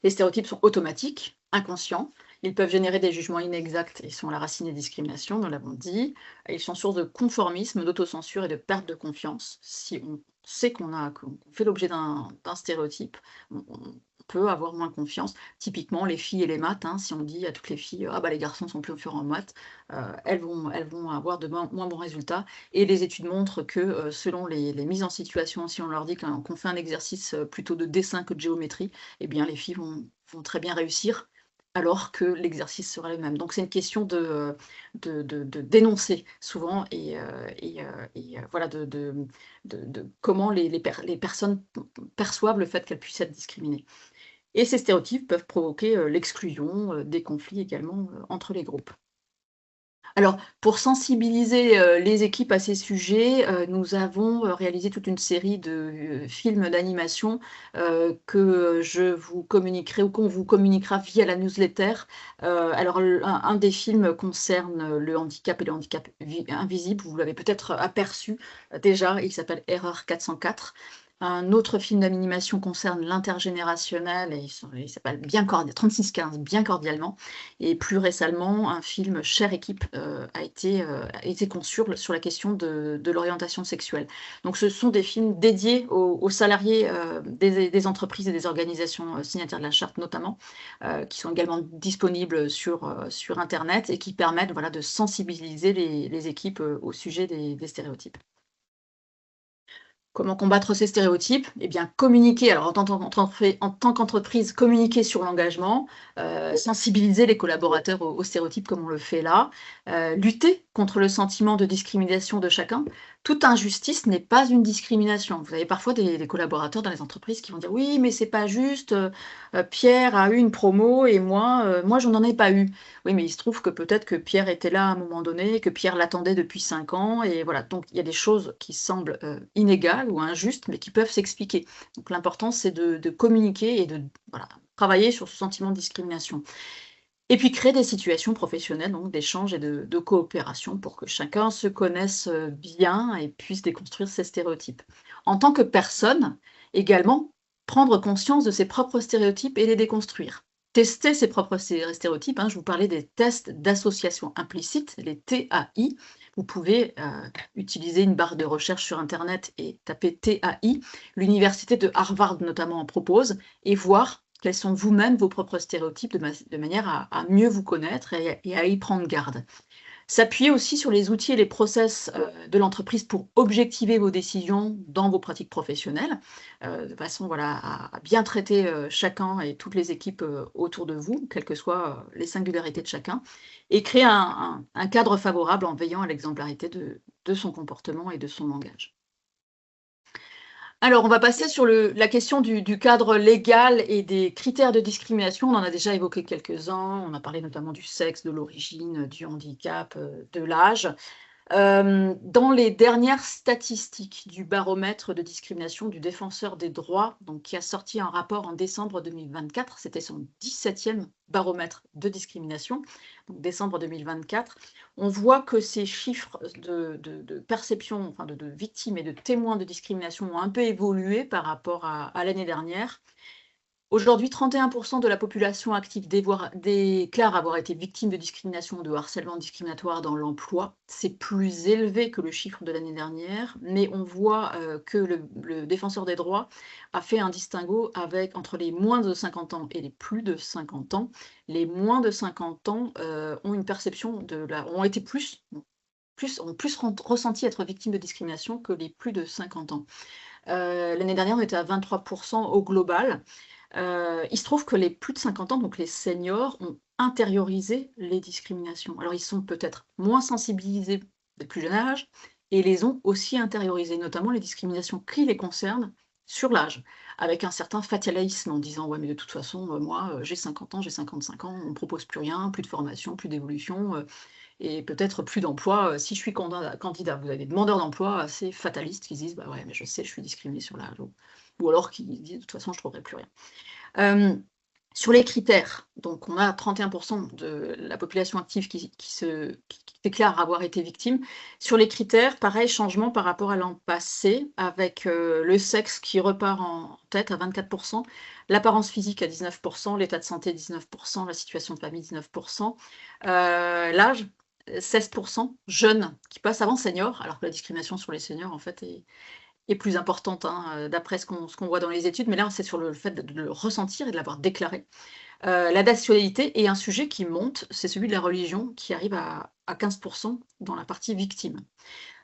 Les stéréotypes sont automatiques, inconscients. Ils peuvent générer des jugements inexacts et sont la racine des discriminations, nous l'avons dit. Ils sont source de conformisme, d'autocensure et de perte de confiance. Si on sait qu'on fait l'objet d'un stéréotype, on peut avoir moins confiance. Typiquement, les filles et les maths, hein, si on dit à toutes les filles: «Ah bah les garçons sont plus forts en maths», elles vont avoir de moins bons résultats. Et les études montrent que, selon les mises en situation, si on leur dit qu'on fait un exercice, plutôt de dessin que de géométrie, eh bien les filles vont très bien réussir, alors que l'exercice sera le même. Donc c'est une question de dénoncer souvent, voilà de comment les personnes perçoivent le fait qu'elles puissent être discriminées. Et ces stéréotypes peuvent provoquer, l'exclusion, des conflits également, entre les groupes. Alors, pour sensibiliser, les équipes à ces sujets, nous avons, réalisé toute une série de, films d'animation, que je vous communiquerai ou qu'on vous communiquera via la newsletter. Alors un des films concerne le handicap et le handicap invisible. Vous l'avez peut-être aperçu, déjà, il s'appelle Erreur 404. Un autre film d'animation concerne l'intergénérationnel et il s'appelle Bien cordial 3615, Bien cordialement. Et plus récemment, un film Chère équipe, a été conçu sur la question de l'orientation sexuelle. Donc ce sont des films dédiés aux salariés, des entreprises et des organisations, signataires de la charte notamment, qui sont également disponibles sur internet et qui permettent, voilà, de sensibiliser les équipes, au sujet des stéréotypes. Comment combattre ces stéréotypes? Eh bien, communiquer, alors en tant qu'entreprise, communiquer sur l'engagement, sensibiliser les collaborateurs aux stéréotypes comme on le fait là, lutter contre le sentiment de discrimination de chacun. Toute injustice n'est pas une discrimination. Vous avez parfois des collaborateurs dans les entreprises qui vont dire: «Oui, mais c'est pas juste, Pierre a eu une promo et moi je n'en ai pas eu». Oui, mais il se trouve que peut-être que Pierre était là à un moment donné, que Pierre l'attendait depuis 5 ans et voilà. Donc il y a des choses qui semblent, inégales ou injustes, mais qui peuvent s'expliquer. Donc l'important, c'est de communiquer et de voilà, travailler sur ce sentiment de discrimination. Et puis créer des situations professionnelles, donc d'échange et de coopération pour que chacun se connaisse, bien et puisse déconstruire ses stéréotypes. En tant que personne, également, prendre conscience de ses propres stéréotypes et les déconstruire. Tester ses propres stéréotypes, hein, je vous parlais des tests d'association implicite, les TAI. Vous pouvez, utiliser une barre de recherche sur internet et taper TAI. L'université de Harvard notamment en propose et voir quels sont vous-même vos propres stéréotypes de manière à mieux vous connaître et à y prendre garde. S'appuyer aussi sur les outils et les process, de l'entreprise pour objectiver vos décisions dans vos pratiques professionnelles, de façon voilà à bien traiter, chacun et toutes les équipes, autour de vous, quelles que soient, les singularités de chacun et créer un cadre favorable en veillant à l'exemplarité de son comportement et de son langage. Alors, on va passer sur la question du cadre légal et des critères de discrimination. On en a déjà évoqué quelques-uns. On a parlé notamment du sexe, de l'origine, du handicap, de l'âge. Dans les dernières statistiques du baromètre de discrimination du Défenseur des droits, donc qui a sorti un rapport en décembre 2024, c'était son 17e baromètre de discrimination, donc décembre 2024, on voit que ces chiffres de perception, enfin de victimes et de témoins de discrimination ont un peu évolué par rapport à l'année dernière. Aujourd'hui, 31% de la population active déclare avoir été victime de discrimination ou de harcèlement discriminatoire dans l'emploi. C'est plus élevé que le chiffre de l'année dernière, mais on voit que le défenseur des droits a fait un distinguo entre les moins de 50 ans et les plus de 50 ans. Les moins de 50 ans ont une perception ont été ont plus ressenti être victimes de discrimination que les plus de 50 ans. L'année dernière, on était à 23% au global. Il se trouve que les plus de 50 ans, donc les seniors, ont intériorisé les discriminations. Alors, ils sont peut-être moins sensibilisés dès le plus jeune âge et les ont aussi intériorisées, notamment les discriminations qui les concernent sur l'âge, avec un certain fatalisme en disant ouais, mais de toute façon, moi, j'ai 50 ans, j'ai 55 ans, on ne propose plus rien, plus de formation, plus d'évolution, et peut-être plus d'emploi si je suis candidat. Vous avez des demandeurs d'emploi assez fatalistes qui se disent bah ouais, mais je sais, je suis discriminé sur l'âge, ou alors qui disent de toute façon, je ne trouverai plus rien. Sur les critères, donc on a 31% de la population active qui déclare avoir été victime. Sur les critères, pareil, changement par rapport à l'an passé, avec le sexe qui repart en tête à 24%, l'apparence physique à 19%, l'état de santé 19%, la situation de famille 19%, l'âge 16%, jeunes qui passe avant senior, alors que la discrimination sur les seniors en fait est plus importante, hein, d'après ce qu'on voit dans les études, mais là, c'est sur le fait de le ressentir et de l'avoir déclaré. La nationalité est un sujet qui monte, c'est celui de la religion qui arrive à 15% dans la partie victime.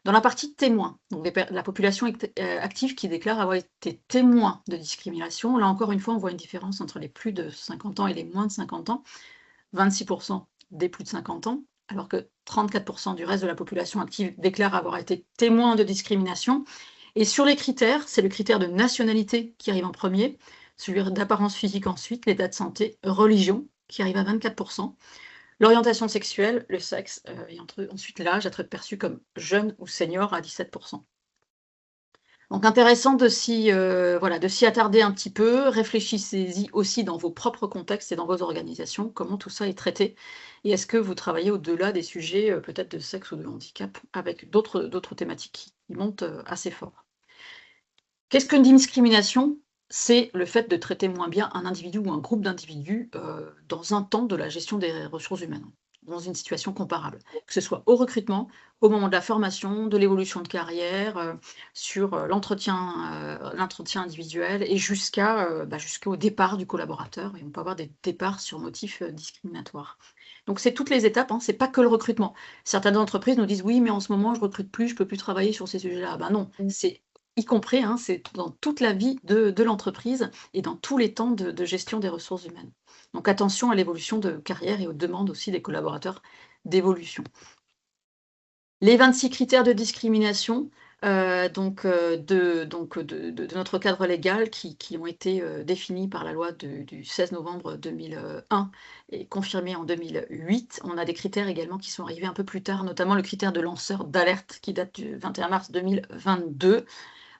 Dans la partie témoin, donc la population active qui déclare avoir été témoin de discrimination, là encore une fois, on voit une différence entre les plus de 50 ans et les moins de 50 ans, 26% des plus de 50 ans, alors que 34% du reste de la population active déclare avoir été témoin de discrimination. Et sur les critères, c'est le critère de nationalité qui arrive en premier, celui d'apparence physique ensuite, l'état de santé, religion qui arrive à 24%, l'orientation sexuelle, le sexe, et ensuite l'âge, être perçu comme jeune ou senior à 17%. Donc intéressant voilà, de s'y attarder un petit peu, réfléchissez-y aussi dans vos propres contextes et dans vos organisations, comment tout ça est traité, et est-ce que vous travaillez au-delà des sujets peut-être de sexe ou de handicap, avec d'autres thématiques qui montent assez fort. Qu'est-ce qu'une discrimination? C'est le fait de traiter moins bien un individu ou un groupe d'individus dans un temps de la gestion des ressources humaines, dans une situation comparable, que ce soit au recrutement, au moment de la formation, de l'évolution de carrière, sur l'entretien individuel et jusqu'au départ du collaborateur. Et on peut avoir des départs sur motif discriminatoire. Donc c'est toutes les étapes, hein, c'est pas que le recrutement. Certaines entreprises nous disent oui, mais en ce moment je recrute plus, je peux plus travailler sur ces sujets-là. Ben non, c'est y compris, hein, c'est dans toute la vie de l'entreprise et dans tous les temps de gestion des ressources humaines. Donc attention à l'évolution de carrière et aux demandes aussi des collaborateurs d'évolution. Les 26 critères de discrimination, de notre cadre légal qui ont été définis par la loi du 16 novembre 2001 et confirmés en 2008. On a des critères également qui sont arrivés un peu plus tard, notamment le critère de lanceur d'alerte qui date du 21 mars 2022.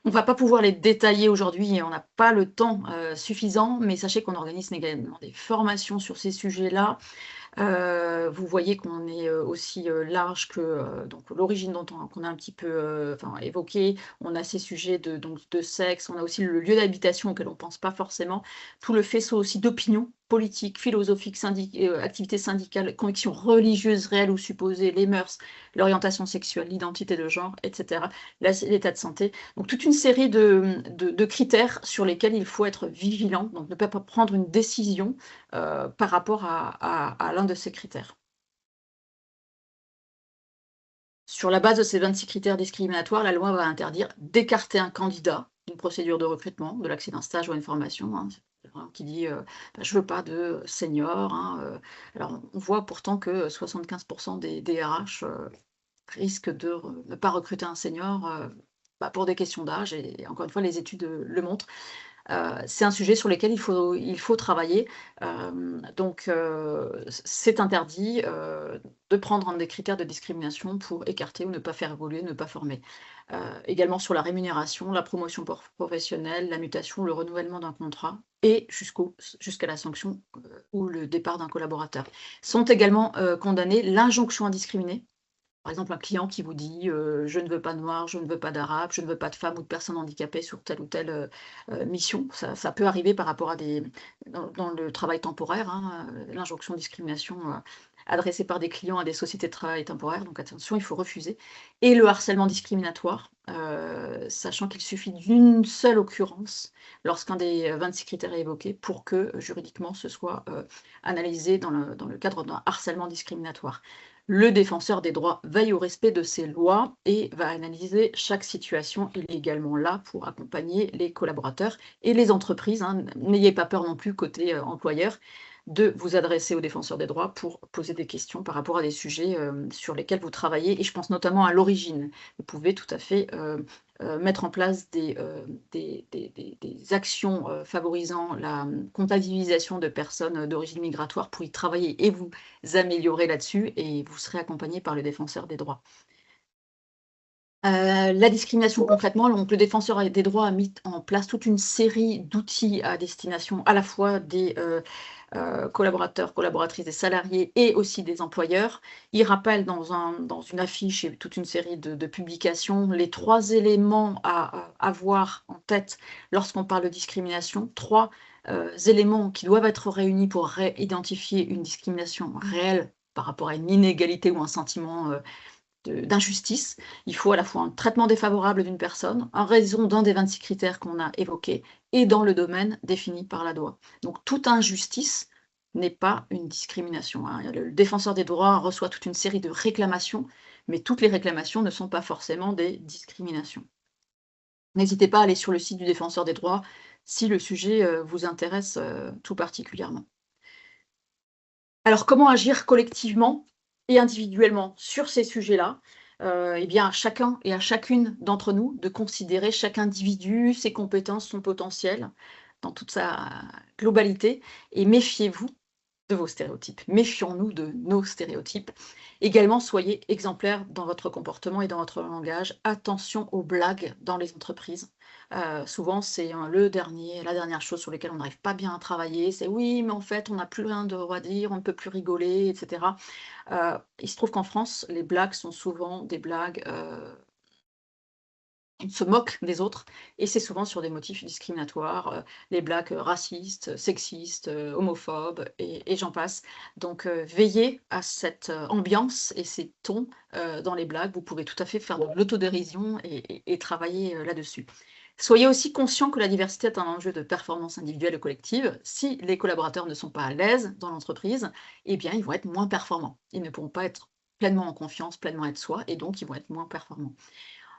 On ne va pas pouvoir les détailler aujourd'hui et on n'a pas le temps suffisant, mais sachez qu'on organise également des formations sur ces sujets-là. Vous voyez qu'on est aussi large que donc l'origine qu'on a un petit peu évoqué. On a ces sujets de sexe, on a aussi le lieu d'habitation auquel on ne pense pas forcément. Tout le faisceau aussi d'opinion politique, philosophique, activités syndicales, convictions religieuses réelles ou supposées, les mœurs, l'orientation sexuelle, l'identité de genre, etc. L'état de santé. Donc toute une série de critères sur lesquels il faut être vigilant, donc ne pas prendre une décision par rapport à l'un de ces critères. Sur la base de ces 26 critères discriminatoires, la loi va interdire d'écarter un candidat d'une procédure de recrutement, de l'accès d'un stage ou à une formation, hein, qui dit je ne veux pas de senior. Hein, alors on voit pourtant que 75% des RH risquent de ne pas recruter un senior pour des questions d'âge, et encore une fois, les études le montrent. c'est un sujet sur lequel il faut travailler. Donc, c'est interdit de prendre des critères de discrimination pour écarter ou ne pas faire évoluer, ne pas former. Également sur la rémunération, la promotion professionnelle, la mutation, le renouvellement d'un contrat et jusqu'à la sanction ou le départ d'un collaborateur. Sont également condamnés l'injonction à discriminer. Par exemple, un client qui vous dit je ne veux pas de noir, je ne veux pas d'arabe, je ne veux pas de femme ou de personnes handicapées sur telle ou telle mission. Ça peut arriver par rapport à dans le travail temporaire, hein, l'injonction de discrimination adressée par des clients à des sociétés de travail temporaire. Donc attention, il faut refuser. Et le harcèlement discriminatoire, sachant qu'il suffit d'une seule occurrence lorsqu'un des 26 critères est évoqué pour que juridiquement ce soit analysé dans le cadre d'un harcèlement discriminatoire. Le défenseur des droits veille au respect de ces lois et va analyser chaque situation. Il est également là pour accompagner les collaborateurs et les entreprises. Hein. N'ayez pas peur non plus côté employeur de vous adresser au défenseur des droits pour poser des questions par rapport à des sujets sur lesquels vous travaillez. Et je pense notamment à l'origine. Vous pouvez tout à fait mettre en place des actions favorisant la comptabilisation de personnes d'origine migratoire pour y travailler et vous améliorer là-dessus et vous serez accompagné par le défenseur des droits. La discrimination concrètement, donc le défenseur des droits a mis en place toute une série d'outils à destination à la fois des collaborateurs, collaboratrices, des salariés et aussi des employeurs. Il rappelle dans une affiche et toute une série de publications les 3 éléments à avoir en tête lorsqu'on parle de discrimination. 3 éléments qui doivent être réunis pour identifier une discrimination réelle par rapport à une inégalité ou un sentiment d'injustice. Il faut à la fois un traitement défavorable d'une personne, en raison d'un des 26 critères qu'on a évoqués, et dans le domaine défini par la loi. Donc toute injustice n'est pas une discrimination. Hein. Le défenseur des droits reçoit toute une série de réclamations, mais toutes les réclamations ne sont pas forcément des discriminations. N'hésitez pas à aller sur le site du défenseur des droits si le sujet vous intéresse tout particulièrement. Alors, comment agir collectivement et individuellement sur ces sujets-là? Eh bien, à chacun et à chacune d'entre nous de considérer chaque individu, ses compétences, son potentiel dans toute sa globalité et méfiez-vous de vos stéréotypes. Méfions-nous de nos stéréotypes. Également, soyez exemplaires dans votre comportement et dans votre langage. Attention aux blagues dans les entreprises. Souvent, c'est la dernière chose sur laquelle on n'arrive pas bien à travailler. C'est oui, mais en fait, on n'a plus rien de à dire, on ne peut plus rigoler, etc. Il se trouve qu'en France, les blagues sont souvent des blagues on se moque des autres et c'est souvent sur des motifs discriminatoires, les blagues racistes, sexistes, homophobes et j'en passe. Donc veillez à cette ambiance et ces tons dans les blagues. Vous pouvez tout à fait faire de l'autodérision et travailler là-dessus. Soyez aussi conscient que la diversité est un enjeu de performance individuelle et collective. Si les collaborateurs ne sont pas à l'aise dans l'entreprise, eh bien, ils vont être moins performants. Ils ne pourront pas être pleinement en confiance, pleinement être soi, et donc ils vont être moins performants.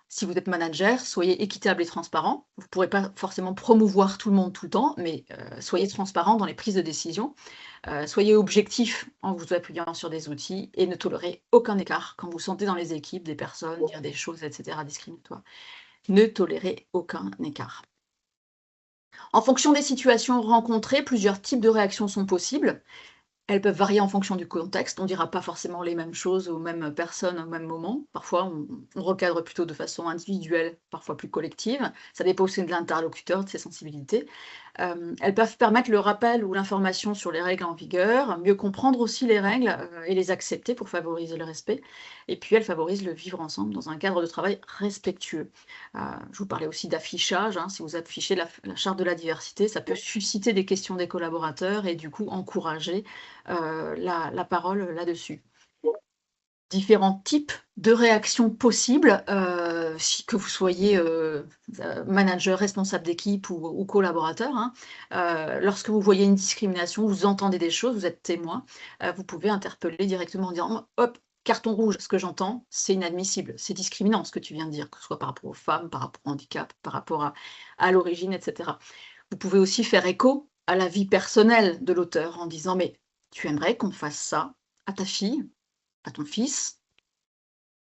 Si vous êtes manager, soyez équitable et transparent. Vous ne pourrez pas forcément promouvoir tout le monde tout le temps, mais soyez transparent dans les prises de décision. Soyez objectif en vous appuyant sur des outils et ne tolérez aucun écart quand vous sentez dans les équipes des personnes dire des choses, etc., discriminatoires. Ne tolérez aucun écart. En fonction des situations rencontrées, plusieurs types de réactions sont possibles. Elles peuvent varier en fonction du contexte. On ne dira pas forcément les mêmes choses aux mêmes personnes au même moment. Parfois, on recadre plutôt de façon individuelle, parfois plus collective. Ça dépend aussi de l'interlocuteur, de ses sensibilités. Elles peuvent permettre le rappel ou l'information sur les règles en vigueur, mieux comprendre aussi les règles et les accepter pour favoriser le respect. Et puis, elles favorisent le vivre ensemble dans un cadre de travail respectueux. Je vous parlais aussi d'affichage. Hein. Si vous affichez la charte de la diversité, ça peut susciter des questions des collaborateurs et du coup encourager la parole là-dessus. Différents types de réactions possibles, que vous soyez manager, responsable d'équipe ou collaborateur. Hein. Lorsque vous voyez une discrimination, vous entendez des choses, vous êtes témoin, vous pouvez interpeller directement en disant « Hop, carton rouge, ce que j'entends, c'est inadmissible, c'est discriminant ce que tu viens de dire, que ce soit par rapport aux femmes, par rapport au handicap, par rapport à l'origine, etc. » Vous pouvez aussi faire écho à la vie personnelle de l'auteur en disant « Mais tu aimerais qu'on fasse ça à ta fille, à ton fils?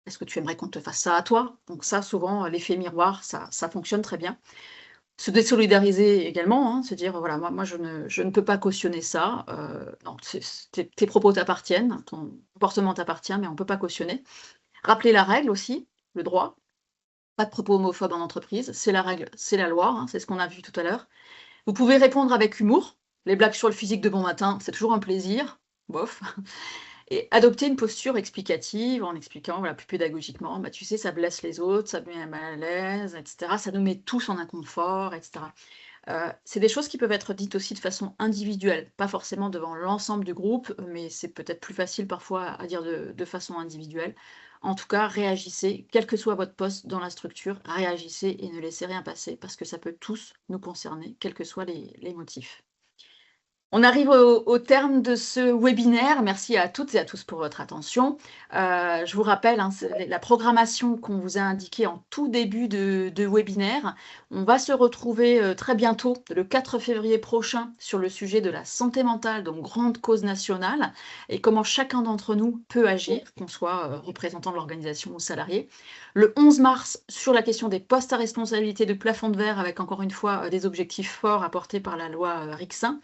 Est-ce que tu aimerais qu'on te fasse ça à toi ?» Donc ça, souvent, l'effet miroir, ça fonctionne très bien. Se désolidariser également, hein, se dire, voilà, moi je ne peux pas cautionner ça, non, tes propos t'appartiennent, ton comportement t'appartient, mais on ne peut pas cautionner. Rappeler la règle aussi, le droit, pas de propos homophobes en entreprise, c'est la règle, c'est la loi, hein, c'est ce qu'on a vu tout à l'heure. Vous pouvez répondre avec humour, les blagues sur le physique de bon matin, c'est toujours un plaisir, bof. Et adopter une posture explicative en expliquant, voilà, plus pédagogiquement, bah, tu sais, ça blesse les autres, ça me met mal à l'aise, et cetera. Ça nous met tous en inconfort, et cetera. C'est des choses qui peuvent être dites aussi de façon individuelle, pas forcément devant l'ensemble du groupe, mais c'est peut-être plus facile parfois à dire de façon individuelle. En tout cas, réagissez, quel que soit votre poste dans la structure, réagissez et ne laissez rien passer parce que ça peut tous nous concerner, quels que soient les motifs. On arrive au terme de ce webinaire. Merci à toutes et à tous pour votre attention. Je vous rappelle, hein, c'est la programmation qu'on vous a indiquée en tout début de webinaire. On va se retrouver très bientôt, le 4 février prochain, sur le sujet de la santé mentale, donc grande cause nationale, et comment chacun d'entre nous peut agir, qu'on soit représentant de l'organisation ou salarié. Le 11 mars, sur la question des postes à responsabilité de plafond de verre, avec encore une fois des objectifs forts apportés par la loi Rixin.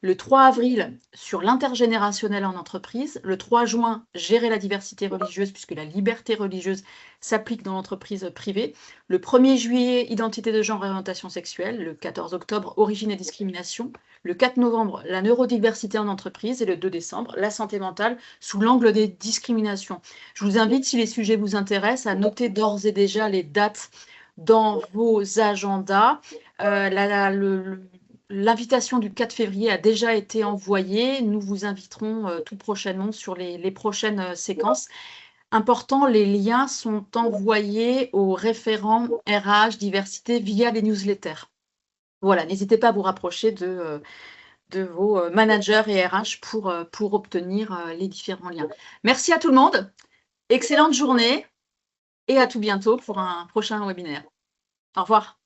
Le 3 avril, sur l'intergénérationnel en entreprise. Le 3 juin, gérer la diversité religieuse, puisque la liberté religieuse s'applique dans l'entreprise privée. Le 1er juillet, identité de genre et orientation sexuelle. Le 14 octobre, origine et discrimination. Le 4 novembre, la neurodiversité en entreprise. Et le 2 décembre, la santé mentale sous l'angle des discriminations. Je vous invite, si les sujets vous intéressent, à noter d'ores et déjà les dates dans vos agendas. L'invitation du 4 février a déjà été envoyée. Nous vous inviterons tout prochainement sur les prochaines séquences. Important, les liens sont envoyés aux référents RH diversité via les newsletters. Voilà, n'hésitez pas à vous rapprocher de vos managers et RH pour obtenir les différents liens. Merci à tout le monde. Excellente journée et à tout bientôt pour un prochain webinaire. Au revoir.